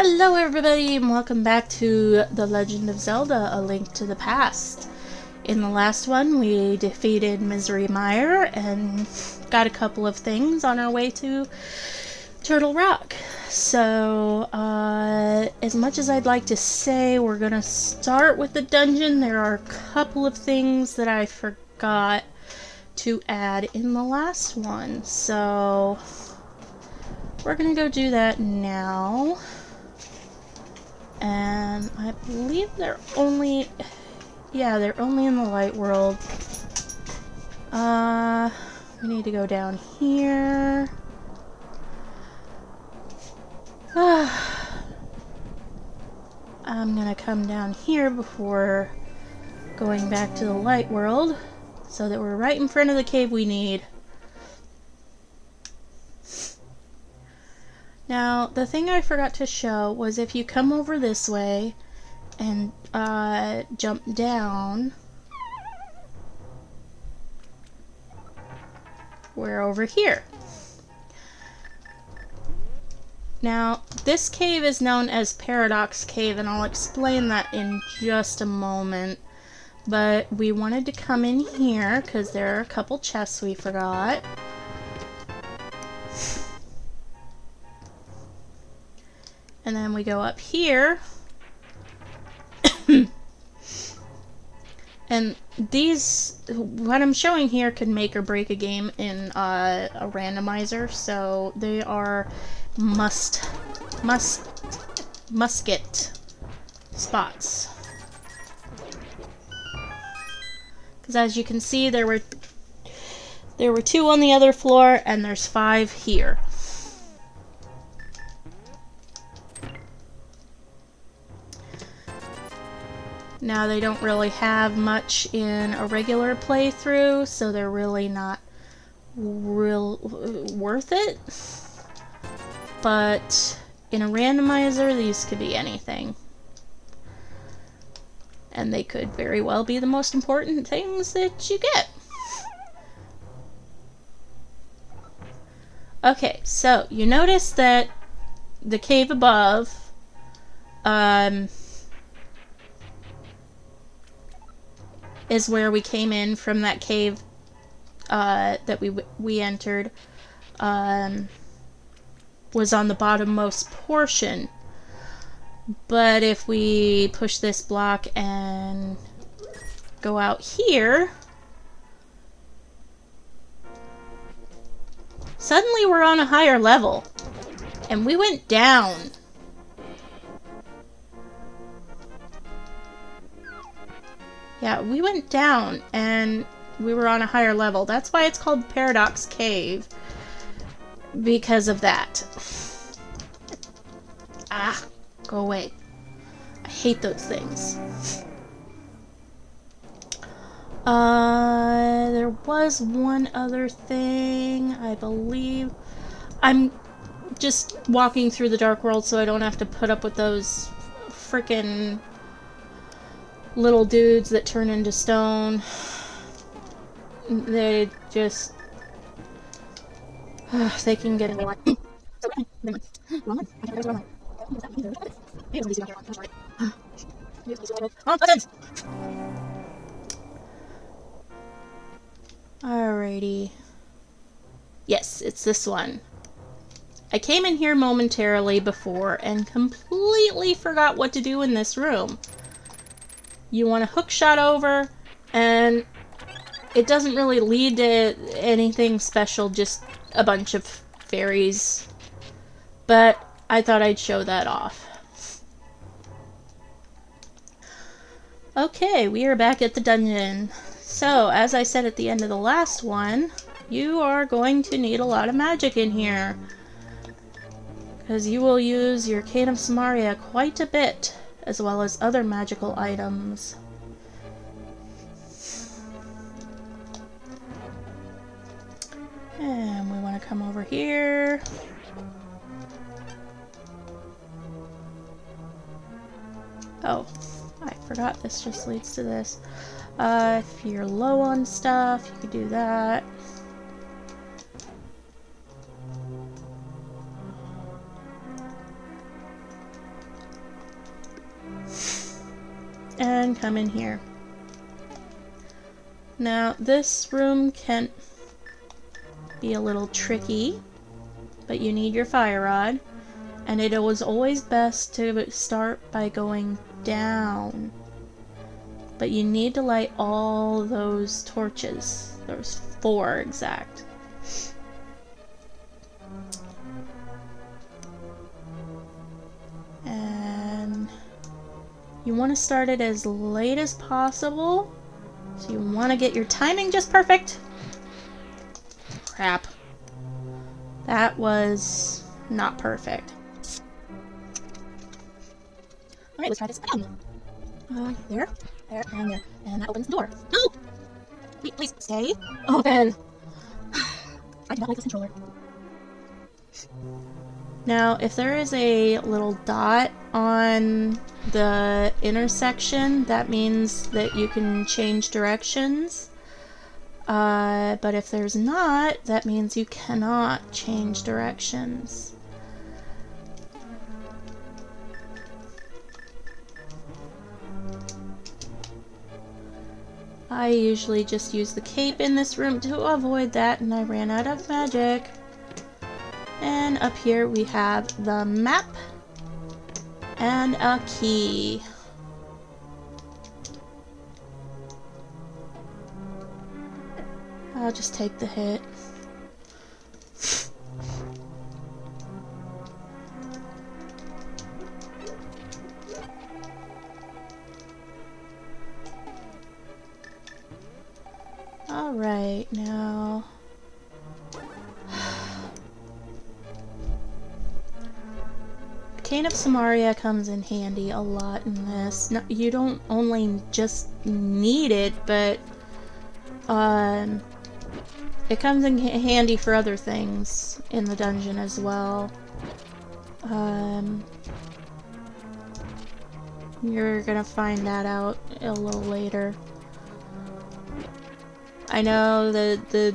Hello everybody and welcome back to The Legend of Zelda, A Link to the Past. In the last one we defeated Misery Mire and got a couple of things on our way to Turtle Rock. So, as much as I'd like to say we're gonna start with the dungeon, there are a couple of things that I forgot to add in the last one. So, we're gonna go do that now. And I believe they're only in the light world. We need to go down here. I'm gonna come down here before going back to the light world, so that we're right in front of the cave we need. Now, the thing I forgot to show was if you come over this way and jump down, we're over here. Now, this cave is known as Paradox Cave, and I'll explain that in just a moment. But we wanted to come in here because there are a couple chests we forgot. And then we go up here. And these, what I'm showing here, could make or break a game in a randomizer. So they are musket spots. Because as you can see, there were 2 on the other floor, and there's 5 here. Now, they don't really have much in a regular playthrough, so they're really not worth it. But in a randomizer, these could be anything. And they could very well be the most important things that you get. Okay, so you notice that the cave above, is where we came in from. That cave that we entered was on the bottommost portion. But if we push this block and go out here, suddenly we're on a higher level, and we went down. Yeah, we went down and we were on a higher level. That's why it's called Paradox Cave. Because of that. Ah, go away. I hate those things. There was one other thing, I believe. I'm just walking through the Dark World so I don't have to put up with those frickin' little dudes that turn into stone. They just... they can get in the way. Alrighty. Yes, it's this one. I came in here momentarily before and completely forgot what to do in this room. You want to hook shot over, and it doesn't really lead to anything special, just a bunch of fairies. But I thought I'd show that off. Okay, we are back at the dungeon. So, as I said at the end of the last one, you are going to need a lot of magic in here. Because you will use your Cane of Samaria quite a bit, as well as other magical items. And we want to come over here. Oh, I forgot this just leads to this. If you're low on stuff, you could do that. and come in here. Now, this room can be a little tricky, but you need your fire rod, and it was always best to start by going down. But you need to light all those torches. There's 4 exact. And you want to start it as late as possible. So you want to get your timing just perfect. Crap. That was not perfect. Alright, let's try this again. There, and there. And that opens the door. No! Wait, please, stay open. I do not like this controller. Now, if there is a little dot on the intersection, that means that you can change directions. But if there's not, that means you cannot change directions. I usually just use the cape in this room to avoid that, and I ran out of magic. And up here we have the map and a key. I'll just take the hit. Alright, now... Cane of Samaria comes in handy a lot in this. No, you don't only just need it, but it comes in handy for other things in the dungeon as well. You're gonna find that out a little later. I know that the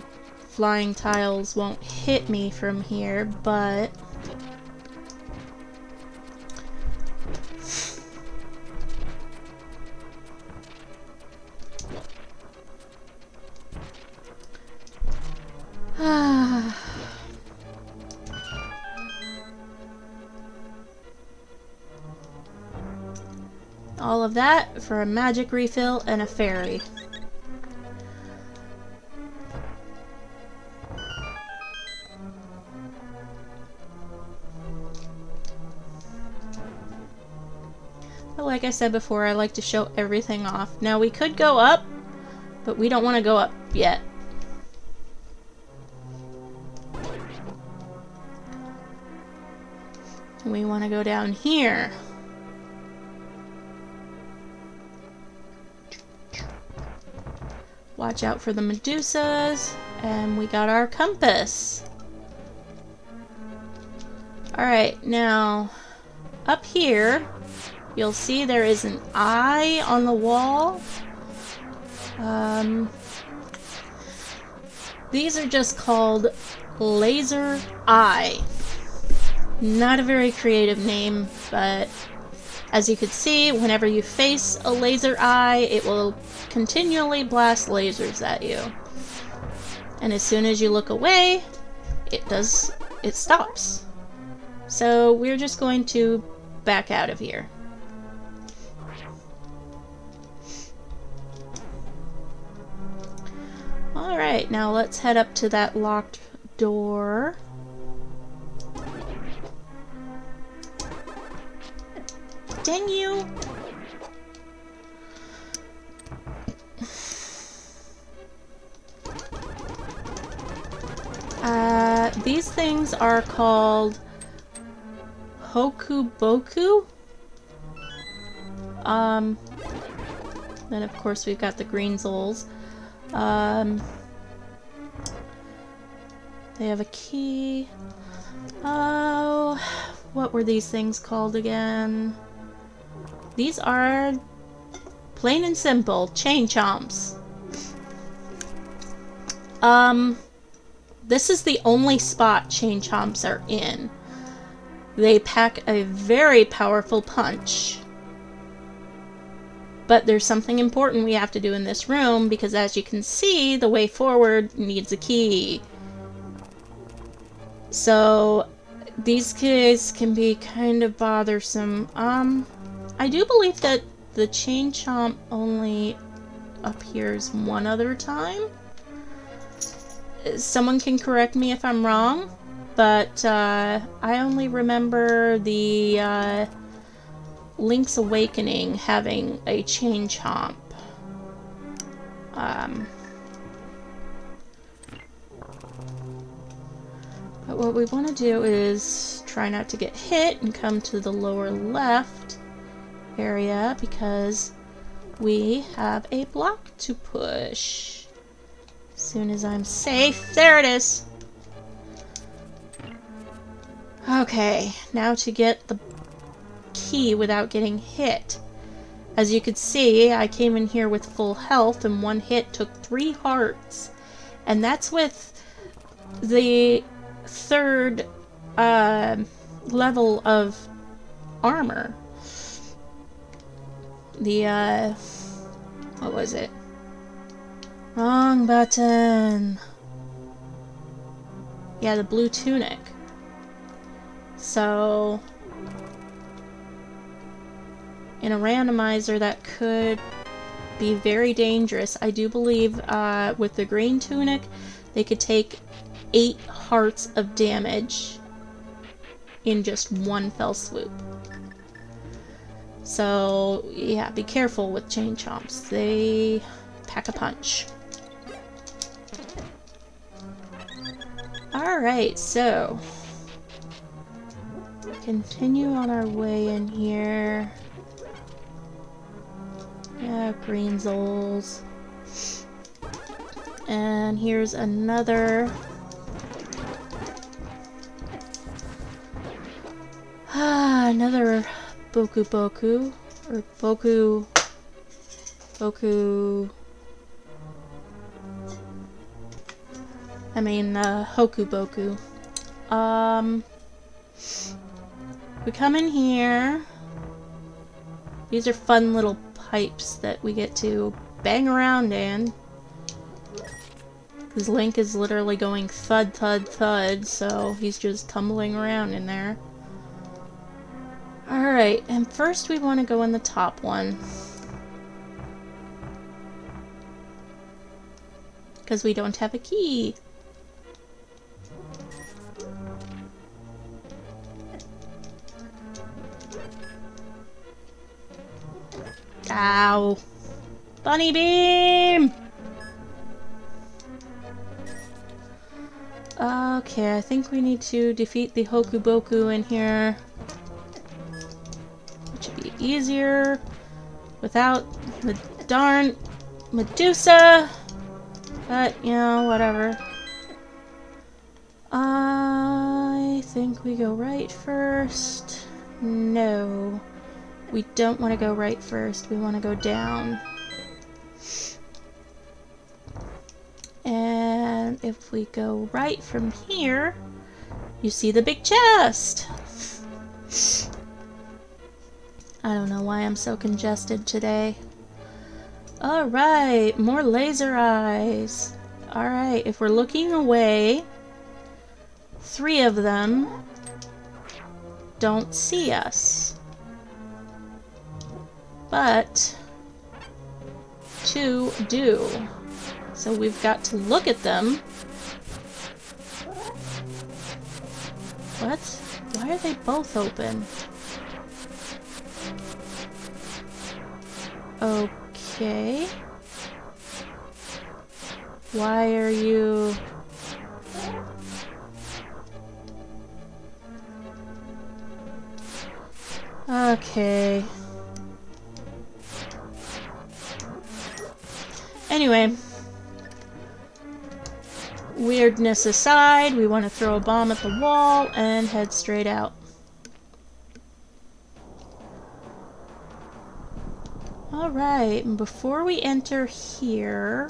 flying tiles won't hit me from here, but all of that for a magic refill and a fairy. But like I said before, I like to show everything off. Now we could go up, but we don't want to go up yet. We want to go down here. Watch out for the Medusas, and we got our compass. Alright, now up here you'll see there is an eye on the wall. These are just called laser eye. Not a very creative name, but as you can see, whenever you face a laser eye, it will continually blast lasers at you. And as soon as you look away, it stops. So we're just going to back out of here. Alright, now let's head up to that locked door. Dang you! These things are called Hokuboku. Then of course we've got the green souls. They have a key. Oh, what were these things called again? These are, plain and simple, chain chomps. This is the only spot chain chomps are in. They pack a very powerful punch. But there's something important we have to do in this room, because as you can see, the way forward needs a key. So these keys can be kind of bothersome. I do believe that the chain chomp only appears one other time. Someone can correct me if I'm wrong, but I only remember the Link's Awakening having a chain chomp. But what we want to do is try not to get hit and come to the lower left area, because we have a block to push. As soon as I'm safe, there it is. Okay, now to get the key without getting hit. As you could see, I came in here with full health, and one hit took 3 hearts. And that's with the 3rd level of armor. The, what was it? Wrong button. Yeah, the blue tunic. So, in a randomizer, that could be very dangerous. I do believe with the green tunic, they could take 8 hearts of damage in just one fell swoop. So, yeah, be careful with chain chomps. They pack a punch. Alright, so continue on our way in here. Yeah, green Zols. And here's another. Another Boku Boku. Or Boku. I mean, Hoku Boku. We come in here. These are fun little pipes that we get to bang around in. Because Link is literally going thud, thud, thud, so he's just tumbling around in there. Alright, and first we want to go in the top one. Because we don't have a key. Ow. Bunny beam! Okay, I think we need to defeat the Hoku Boku in here. Which would be easier without the darn Medusa. But, you know, whatever. I think we go right first. No. We don't want to go right first. We want to go down. And if we go right from here, you see the big chest. I don't know why I'm so congested today. Alright, more laser eyes. Alright, if we're looking away, 3 of them don't see us. But 2 do. So we've got to look at them. What? Why are they both open? Okay. Why are you... Okay. Anyway. Weirdness aside, we want to throw a bomb at the wall and head straight out. Alright, and before we enter here,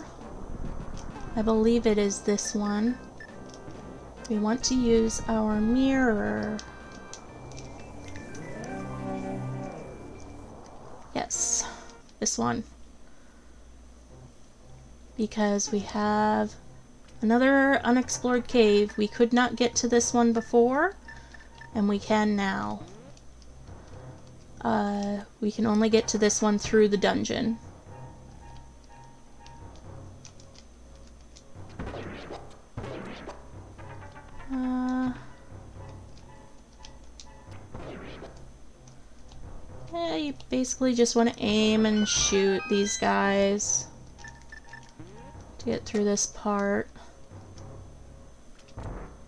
I believe it is this one, we want to use our mirror. Yes, this one. Because we have another unexplored cave. We could not get to this one before, and we can now. We can only get to this one through the dungeon. Yeah, you basically just want to aim and shoot these guys to get through this part.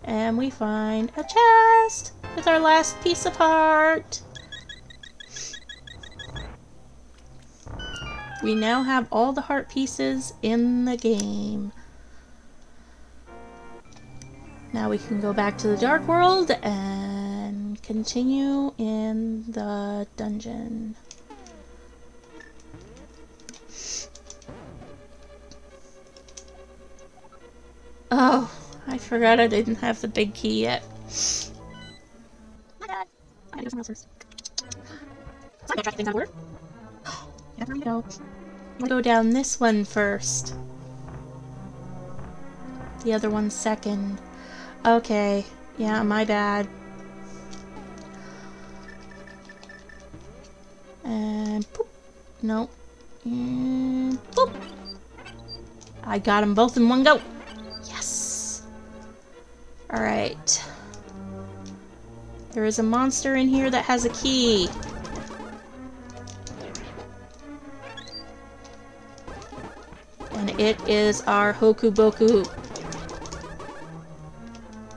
And we find a chest with our last piece of heart. We now have all the heart pieces in the game. Now we can go back to the Dark World and continue in the dungeon. Oh, I forgot I didn't have the big key yet. My bad. I gotta do something else first. So I'm gonna try things out of order. Yeah, there we go. I'm gonna go down this one first. The other one second. Okay. Yeah, my bad. And boop. Nope. And boop. I got them both in one go. Yes. Alright. There is a monster in here that has a key. And it is our Hokuboku.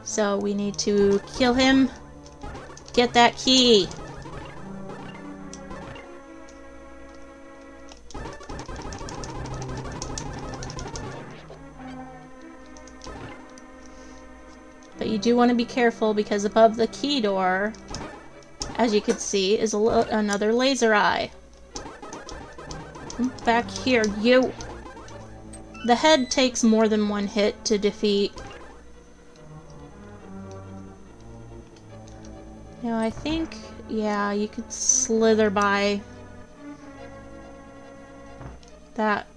So we need to kill him, get that key. But you do want to be careful because above the key door, as you can see, is another laser eye. Come back here, you! The head takes more than one hit to defeat. Now I think, yeah, you could slither by that.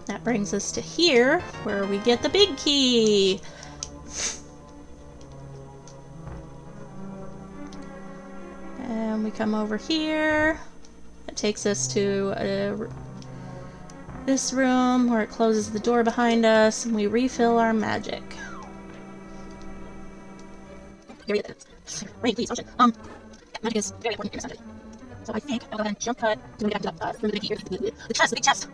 That brings us to here, where we get the big key. And we come over here. That takes us to this room where it closes the door behind us, and we refill our magic. Rain, please, ocean. Magic is very important in this dungeon. So I think I'll go ahead and jump cut to get back to the big here. The chest, the big chest!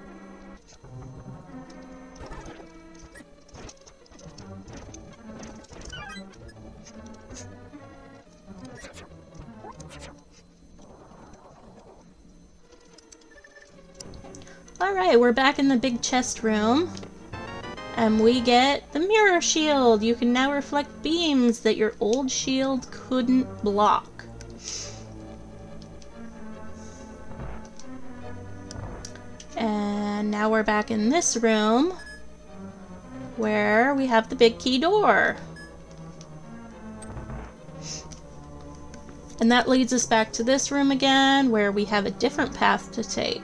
Alright, we're back in the big chest room. And we get the mirror shield. You can now reflect beams that your old shield couldn't block. And now we're back in this room where we have the big key door. And that leads us back to this room again where we have a different path to take.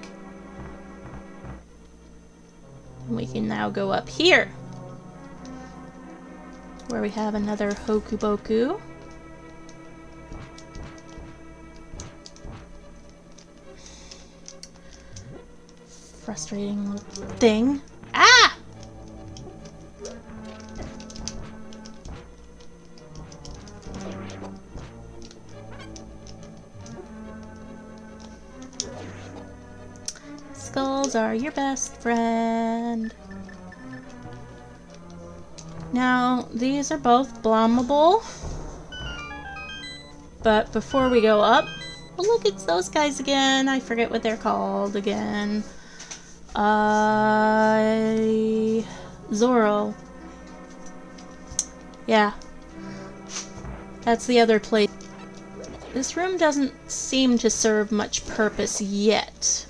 We can now go up here, where we have another Hokuboku. Frustrating little thing. Ah! Skulls are your best friend. Now, these are both blommable. But before we go up, oh look, it's those guys again. I forget what they're called again. Zoro. Yeah. That's the other place. This room doesn't seem to serve much purpose yet.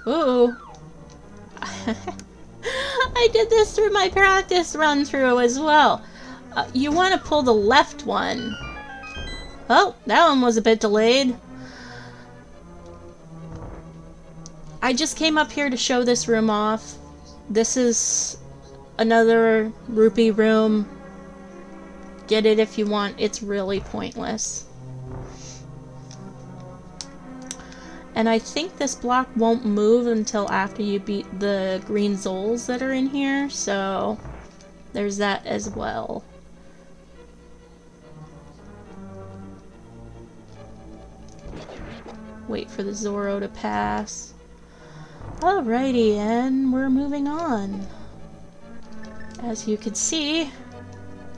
Ooh. I I did this through my practice run through as well. You want to pull the left one. Oh, that one was a bit delayed. I just came up here to show this room off. This is another rupee room. Get it if you want. It's really pointless. And I think this block won't move until after you beat the green Zols that are in here, so there's that as well. Wait for the Zoro to pass. Alrighty, and we're moving on. As you can see,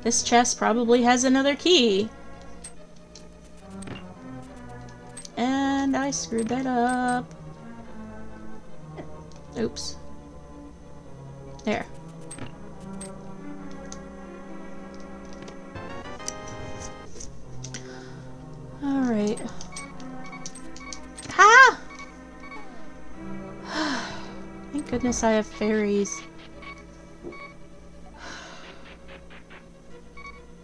this chest probably has another key. And I screwed that up. Oops. There. Alright. Ha! Thank goodness I have fairies.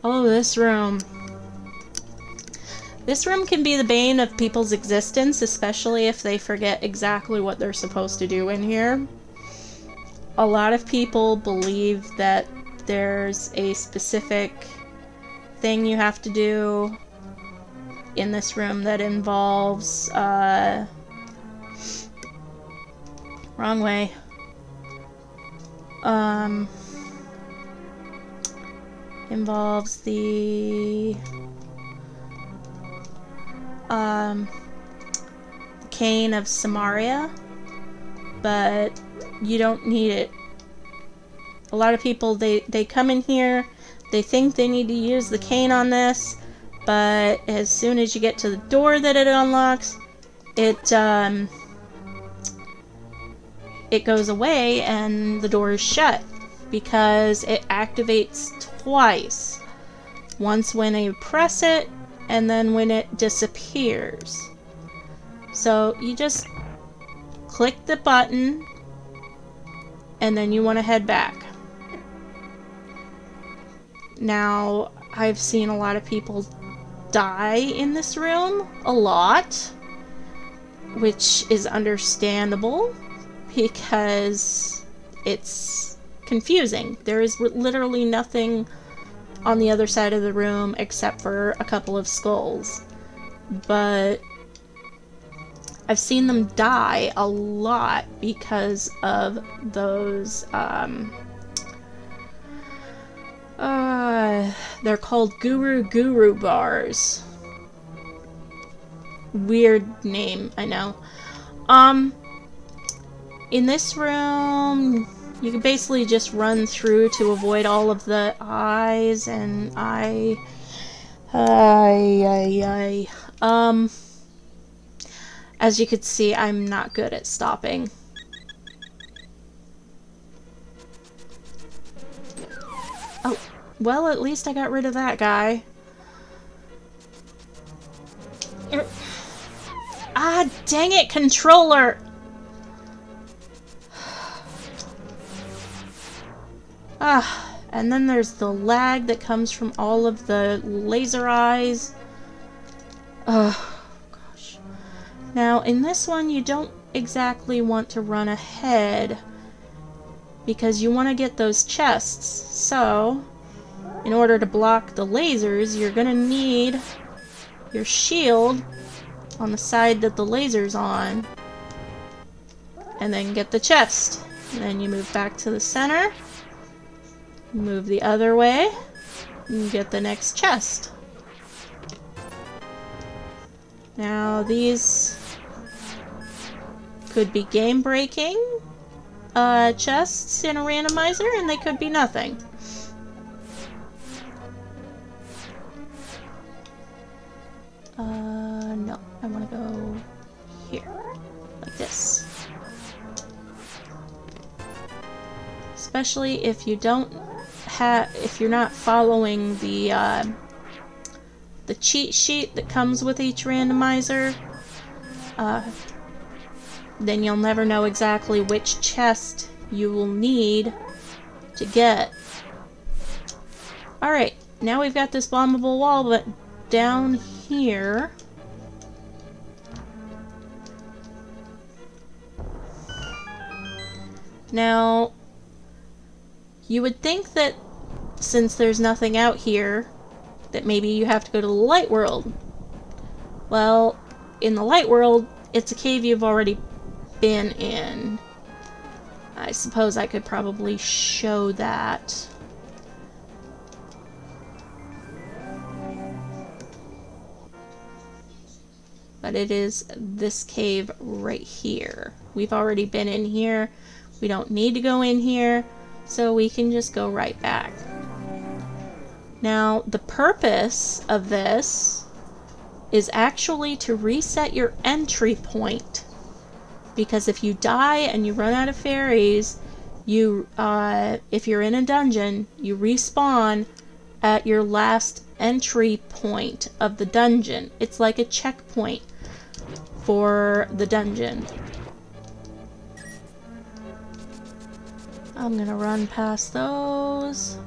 Oh, this room. This room can be the bane of people's existence, especially if they forget exactly what they're supposed to do in here. A lot of people believe that there's a specific thing you have to do in this room that involves, wrong way. Involves the cane of Samaria, but you don't need it. A lot of people, they come in here, they think they need to use the cane on this, but as soon as you get to the door that it unlocks, it goes away and the door is shut because it activates twice. Once when you press it, and then when it disappears. So you just click the button and then you want to head back. Now, I've seen a lot of people die in this room, a lot, which is understandable because it's confusing. There is literally nothing on the other side of the room except for a couple of skulls. But I've seen them die a lot because of those, they're called Guru bars. Weird name, I know. In this room, you can basically just run through to avoid all of the eyes, and as you can see, I'm not good at stopping. Oh, well, at least I got rid of that guy. Ah, dang it, controller! Ah, and then there's the lag that comes from all of the laser eyes. Oh, gosh. Now, in this one, you don't exactly want to run ahead because you want to get those chests. So, in order to block the lasers, you're gonna need your shield on the side that the laser's on, and then get the chest. And then you move back to the center. Move the other way and get the next chest. Now these could be game-breaking chests in a randomizer, and they could be nothing. No, I want to go here, like this. Especially if you don't if you're not following the cheat sheet that comes with each randomizer, then you'll never know exactly which chest you will need to get. Alright, now we've got this bombable wall, but down here... Now, you would think that since there's nothing out here, that maybe you have to go to the light world. Well, in the light world, it's a cave you've already been in. I suppose I could probably show that. But it is this cave right here. We've already been in here. We don't need to go in here, so we can just go right back. Now, the purpose of this is actually to reset your entry point. Because if you die and you run out of fairies, you, if you're in a dungeon, you respawn at your last entry point of the dungeon. It's like a checkpoint for the dungeon. I'm gonna run past those.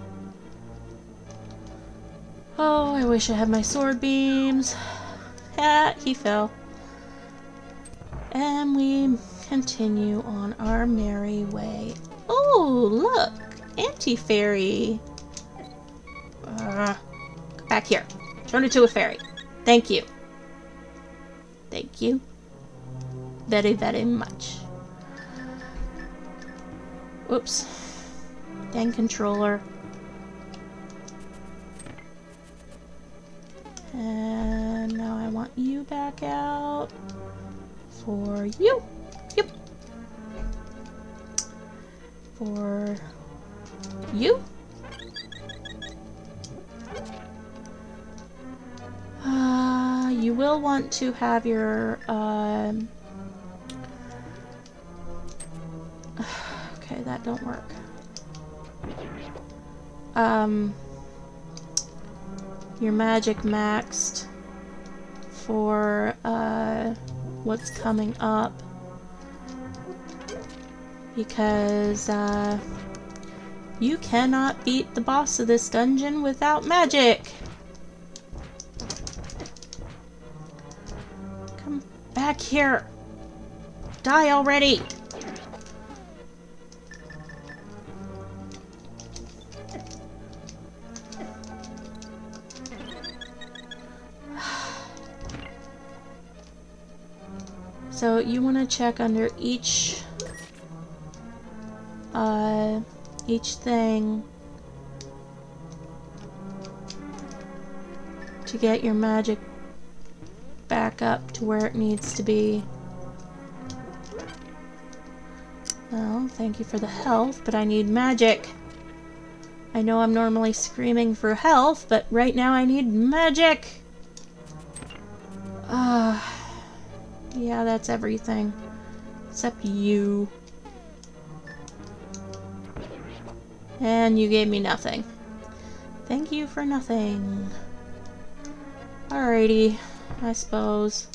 Oh, I wish I had my sword beams. Ah, he fell. And we continue on our merry way. Oh, look! Anti-fairy! Go back here. Turn into a fairy. Thank you. Thank you. Very, very much. Oops. Dang controller. And now I want you back out. For you. Yep. For you. You will want to have your, okay, that don't work. Your magic maxed for, what's coming up. Because, you cannot beat the boss of this dungeon without magic! Come back here! Die already! So you want to check under each thing to get your magic back up to where it needs to be. Well, thank you for the health, but I need magic. I know I'm normally screaming for health, but right now I need magic. Yeah, that's everything. Except you. And you gave me nothing. Thank you for nothing. Alrighty, I suppose.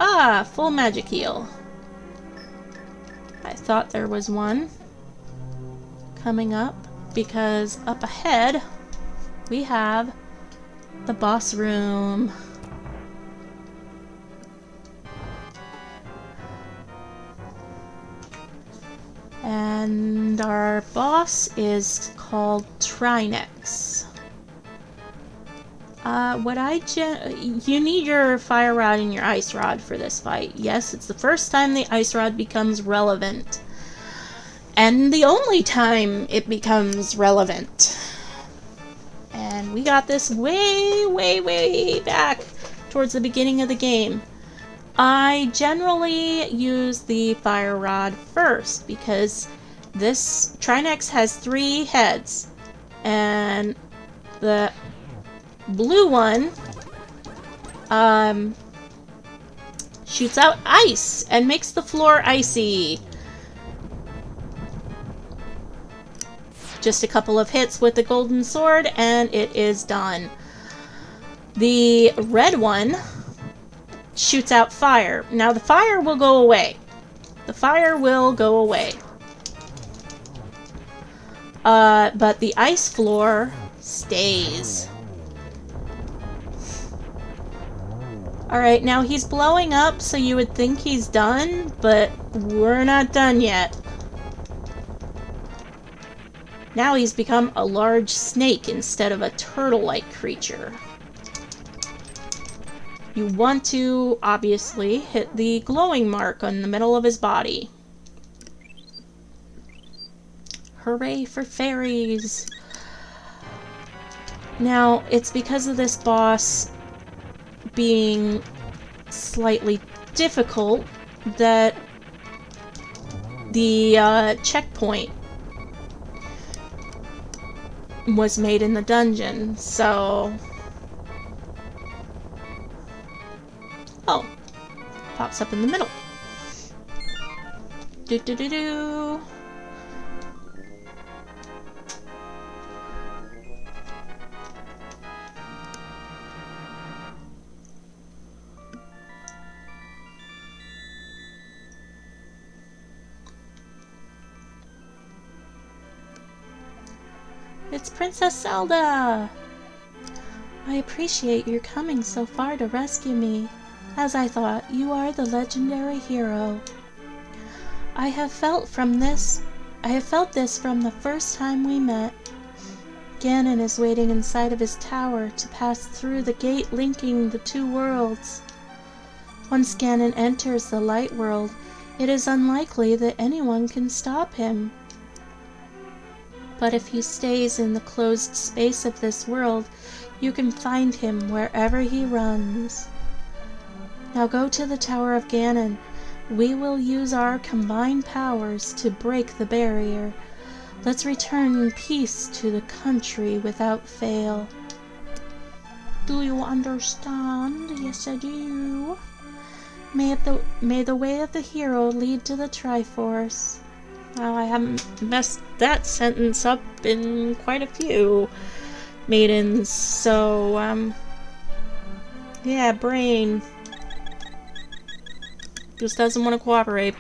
Ah, full magic heal. I thought there was one coming up, because up ahead we have the boss room. And our boss is called Trinex. You need your fire rod and your ice rod for this fight. Yes, it's the first time the ice rod becomes relevant. And the only time it becomes relevant. And we got this way, way, way back towards the beginning of the game. I generally use the fire rod first because this Trinex has 3 heads. And the blue one shoots out ice and makes the floor icy. Just a couple of hits with the golden sword and it is done. The red one shoots out fire. Now the fire will go away. The fire will go away. But the ice floor stays. Alright, now he's blowing up, so you would think he's done, but we're not done yet. Now he's become a large snake instead of a turtle-like creature. You want to, obviously, hit the glowing mark on the middle of his body. Hooray for fairies! Now, it's because of this boss being slightly difficult that the checkpoint was made in the dungeon, so... Oh, pops up in the middle. Do-do-do-do. It's Princess Zelda! I appreciate your coming so far to rescue me. As I thought, you are the legendary hero. I have felt this from the first time we met. Ganon is waiting inside of his tower to pass through the gate linking the two worlds. Once Ganon enters the light world, it is unlikely that anyone can stop him. But if he stays in the closed space of this world, you can find him wherever he runs. Now go to the Tower of Ganon. We will use our combined powers to break the barrier. Let's return in peace to the country without fail. Do you understand? Yes, I do. May the way of the hero lead to the Triforce. Well, I haven't messed that sentence up in quite a few maidens, so, yeah, brain just doesn't want to cooperate.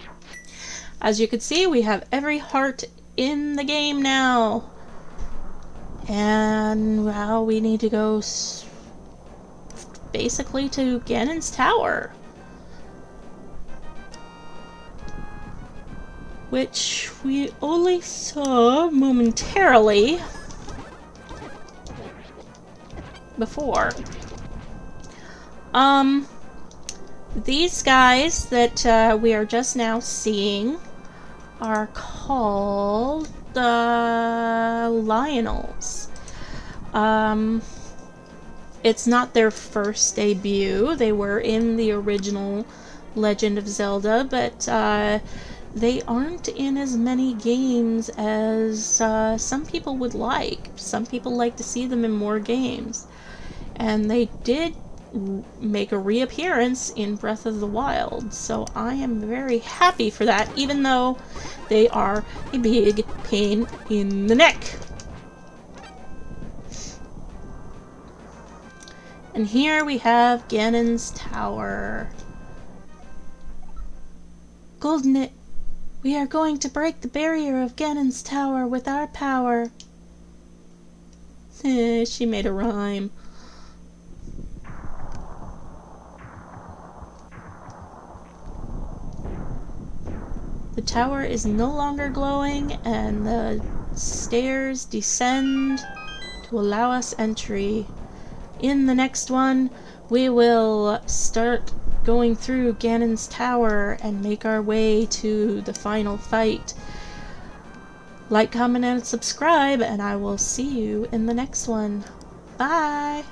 As you can see, we have every heart in the game now. And, well, we need to go basically to Ganon's tower. Which we only saw momentarily before. These guys that we are just now seeing are called the Lionels. It's not their first debut. They were in the original Legend of Zelda, but they aren't in as many games as some people would like. Some people like to see them in more games. And they did make a reappearance in Breath of the Wild, so I am very happy for that, even though they are a big pain in the neck. And here we have Ganon's tower. Golden, we are going to break the barrier of Ganon's tower with our power. She made a rhyme. The tower is no longer glowing, and the stairs descend to allow us entry. In the next one, we will start going through Ganon's tower and make our way to the final fight. Like, comment, and subscribe, and I will see you in the next one. Bye!